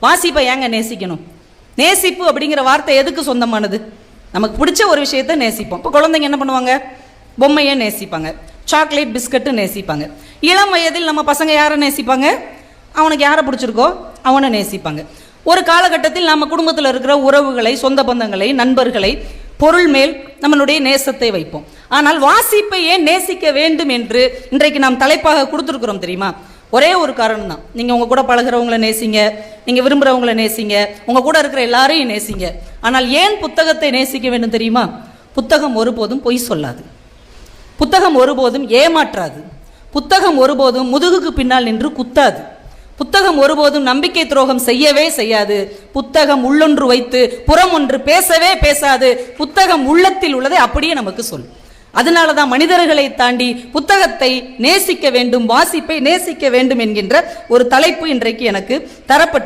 வாசிப்பை ஏங்க நேசிக்கணும்? நேசிப்பு அப்படிங்கிற வார்த்தை எதுக்கு சொந்தமானது? நமக்கு பிடிச்ச ஒரு விஷயத்தை நேசிப்போம். இப்போ குழந்தைங்க என்ன பண்ணுவாங்க? பொம்மையை நேசிப்பாங்க, சாக்லேட் பிஸ்கட்டு நேசிப்பாங்க. இளம் வயதில் நம்ம பசங்க யாரை நேசிப்பாங்க? அவனுக்கு யாரை பிடிச்சிருக்கோ அவனை நேசிப்பாங்க. ஒரு காலகட்டத்தில் நம்ம குடும்பத்தில் இருக்கிற உறவுகளை, சொந்த பந்தங்களை, நண்பர்களை, பொருள் மேல் நம்மளுடைய நேசத்தை வைப்போம். ஆனால் வாசிப்பை ஏன் நேசிக்க வேண்டும் என்று இன்றைக்கு நாம் தலைப்பாக கொடுத்துருக்குறோம் தெரியுமா? ஒரே ஒரு காரணம் தான். நீங்கள் உங்கள் கூட பழகிறவங்களை நேசிங்க, நீங்கள் விரும்புகிறவங்களை நேசிங்க, உங்கள் கூட இருக்கிற எல்லாரையும் நேசிங்க. ஆனால் ஏன் புத்தகத்தை நேசிக்க வேண்டும் தெரியுமா? புத்தகம் ஒருபோதும் பொய் சொல்லாது, புத்தகம் ஒருபோதும் ஏமாற்றாது, புத்தகம் ஒருபோதும் முதுகுக்கு பின்னால் நின்று குத்தாது, புத்தகம் ஒருபோதும் நம்பிக்கை துரோகம் செய்யவே செய்யாது, புத்தகம் உள்ளொன்று வைத்து புறம் ஒன்று பேசவே பேசாது, புத்தகம் உள்ளத்தில் உள்ளதை அப்படியே நமக்கு சொல்லும். அதனால தான் மனிதர்களை தாண்டி புத்தகத்தை நேசிக்க வேண்டும், வாசிப்பை நேசிக்க வேண்டும் என்கின்ற ஒரு தலைப்பு இன்றைக்கு எனக்கு தரப்பட்டு